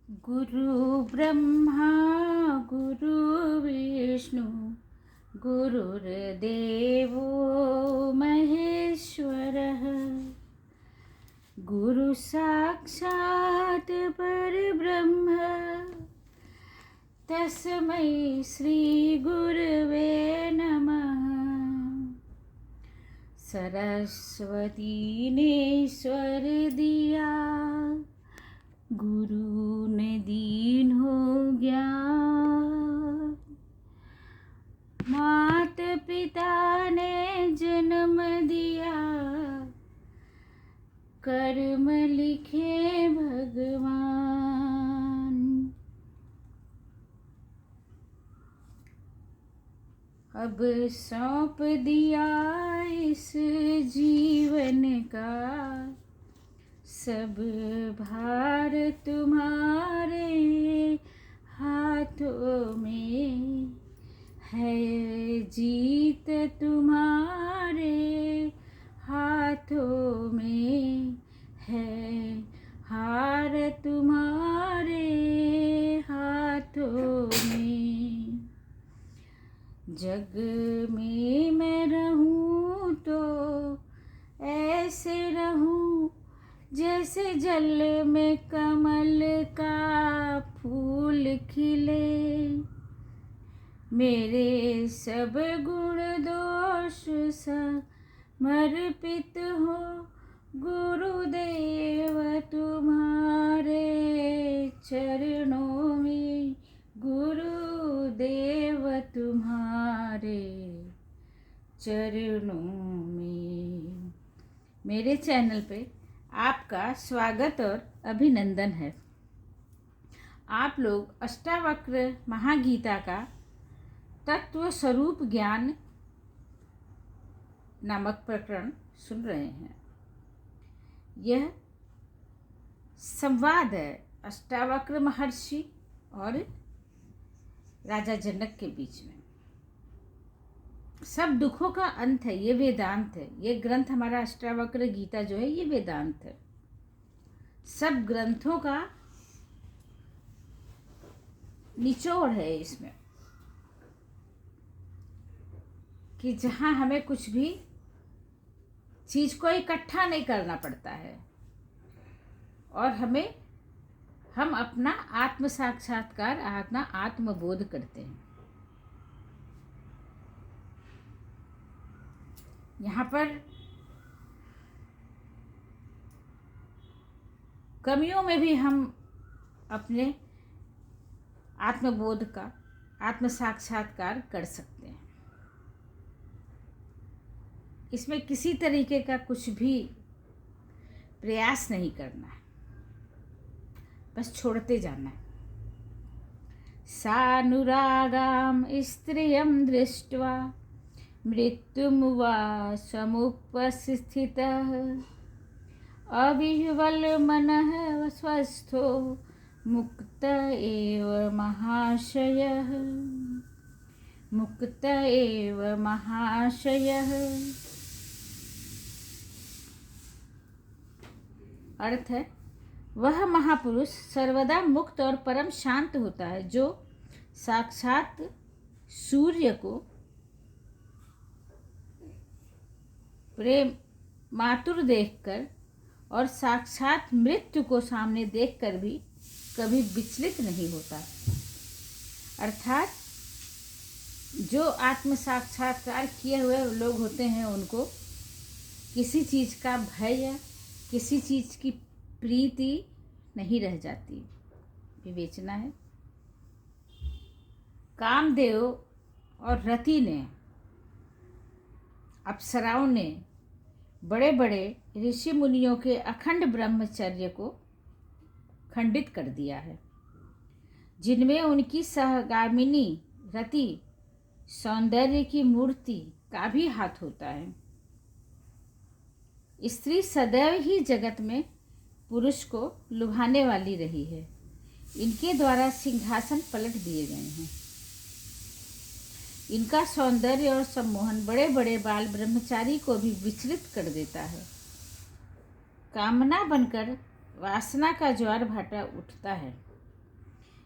गुरु ब्रह्मा गुरु विष्णु गुरुर्देवो महेश्वरः गुरु साक्षात् परब्रह्म तस्मै श्री गुरवे नमः। सरस्वती ने स्वर दिया, गुरु ने दीन हो ज्ञान। मात पिता ने जन्म दिया, कर्म लिखे भगवान। अब सौंप दिया इस जीवन का, सब भार तुम्हारे हाथों में है, जीत तुम्हारे हाथों में है, हार तुम्हारे हाथों में। जग में मैं रहूं तो ऐसे रहूं जैसे जल में कमल का फूल खिले। मेरे सब गुण दोष समर्पित हो गुरुदेव तुम्हारे चरणों में, गुरुदेव तुम्हारे चरणों में। मेरे चैनल पे आपका स्वागत और अभिनंदन है। आप लोग अष्टावक्र महागीता का तत्व स्वरूप ज्ञान नामक प्रकरण सुन रहे हैं। यह संवाद है अष्टावक्र महर्षि और राजा जनक के बीच में। सब दुखों का अंत है, ये वेदांत है। ये ग्रंथ हमारा अष्टावक्र गीता जो है ये वेदांत है। सब ग्रंथों का निचोड़ है इसमें, कि जहाँ हमें कुछ भी चीज को इकट्ठा नहीं करना पड़ता है और हम अपना आत्म साक्षात्कार, अपना आत्मबोध करते हैं। यहाँ पर कमियों में भी हम अपने आत्मबोध का, आत्म साक्षात्कार कर सकते हैं। इसमें किसी तरीके का कुछ भी प्रयास नहीं करना है, बस छोड़ते जाना है। सानुरागाम स्त्रियं दृष्ट्वा मृत्युमुवा समुपस्थितः अविह्वलमनः स्वस्थो मुक्त एव महाशयः, मुक्त एव महाशयः। अर्थ है, वह महापुरुष सर्वदा मुक्त और परम शांत होता है, जो साक्षात सूर्य को प्रेम मातुर देखकर और साक्षात मृत्यु को सामने देखकर भी कभी विचलित नहीं होता। अर्थात जो आत्म साक्षात्कार किए हुए लोग होते हैं, उनको किसी चीज़ का भय या किसी चीज़ की प्रीति नहीं रह जाती। विवेचना है, कामदेव और रति ने, अप्सराओं ने बड़े बड़े ऋषि मुनियों के अखंड ब्रह्मचर्य को खंडित कर दिया है, जिनमें उनकी सहगामिनी रति सौंदर्य की मूर्ति का भी हाथ होता है। स्त्री सदैव ही जगत में पुरुष को लुभाने वाली रही है। इनके द्वारा सिंहासन पलट दिए गए हैं। इनका सौंदर्य और सम्मोहन बड़े बड़े बाल ब्रह्मचारी को भी विचलित कर देता है। कामना बनकर वासना का ज्वार भाटा उठता है।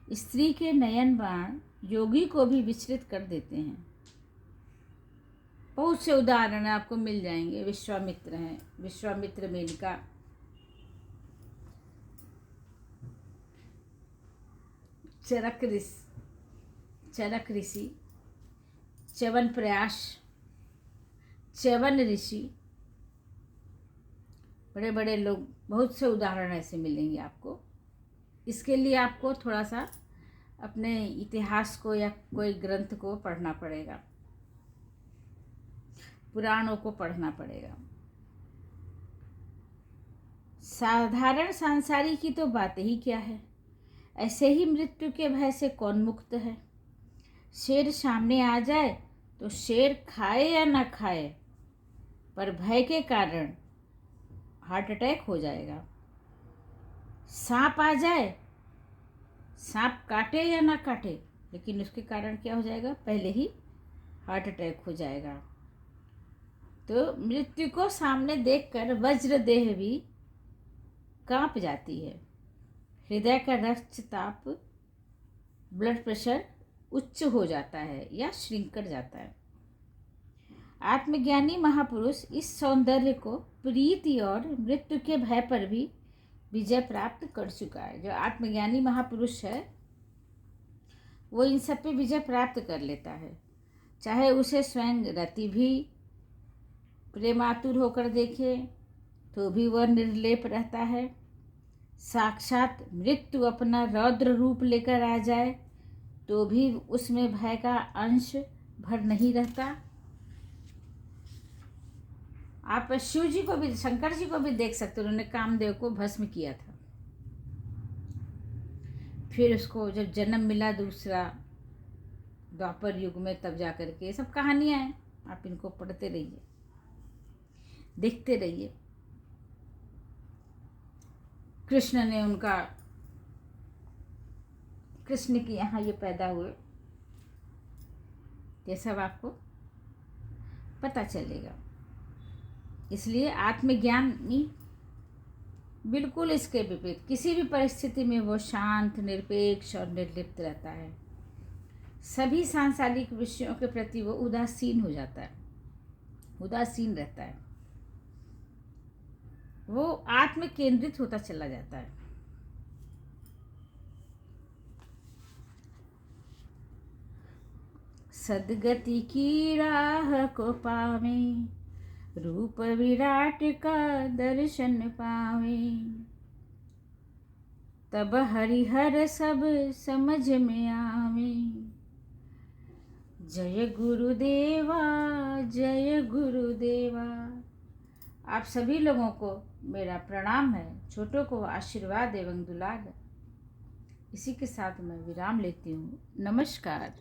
स्त्री के नयन बाण योगी को भी विचलित कर देते हैं। बहुत से उदाहरण आपको मिल जाएंगे। विश्वामित्र हैं, विश्वामित्र मेनका, चरक ऋषि, च्यवन प्रयास, च्यवन ऋषि, बड़े बड़े लोग, बहुत से उदाहरण ऐसे मिलेंगे आपको। इसके लिए आपको थोड़ा सा अपने इतिहास को या कोई ग्रंथ को पढ़ना पड़ेगा, पुराणों को पढ़ना पड़ेगा। साधारण सांसारिक की तो बात ही क्या है। ऐसे ही मृत्यु के भय से कौन मुक्त है। शेर सामने आ जाए तो शेर खाए या ना खाए, पर भय के कारण हार्ट अटैक हो जाएगा। सांप आ जाए, सांप काटे या ना काटे, लेकिन उसके कारण क्या हो जाएगा, पहले ही हार्ट अटैक हो जाएगा। तो मृत्यु को सामने देखकर वज्र देह भी कांप जाती है। हृदय का रक्तचाप, ब्लड प्रेशर उच्च हो जाता है या श्रिंक कर जाता है। आत्मज्ञानी महापुरुष इस सौंदर्य को प्रीति और मृत्यु के भय पर भी विजय प्राप्त कर चुका है। जो आत्मज्ञानी महापुरुष है वो इन सब पे विजय प्राप्त कर लेता है। चाहे उसे स्वयं रति भी प्रेमातुर होकर देखे तो भी वह निर्लेप रहता है। साक्षात मृत्यु अपना रौद्र रूप लेकर आ जाए तो भी उसमें भय का अंश भर नहीं रहता। आप शिव जी को भी, शंकर जी को भी देख सकते हो। उन्होंने कामदेव को भस्म किया था, फिर उसको जब जन्म मिला दूसरा द्वापर युग में, तब जा कर के, ये सब कहानियां हैं। आप इनको पढ़ते रहिए, देखते रहिए। कृष्ण ने उनका, कृष्ण के यहाँ ये पैदा हुए, ये सब आपको पता चलेगा। इसलिए आत्मज्ञानी बिल्कुल इसके विपरीत, किसी भी परिस्थिति में वो शांत, निरपेक्ष और निर्लिप्त रहता है। सभी सांसारिक विषयों के प्रति वो उदासीन हो जाता है, उदासीन रहता है। वो आत्म केंद्रित होता चला जाता है। सदगति की राह को पावे, रूप विराट का दर्शन पावे, तब हरिहर सब समझ में आवे। जय गुरुदेवा, जय गुरुदेवा। आप सभी लोगों को मेरा प्रणाम है, छोटों को आशीर्वाद एवं दुलार। इसी के साथ मैं विराम लेती हूँ। नमस्कार।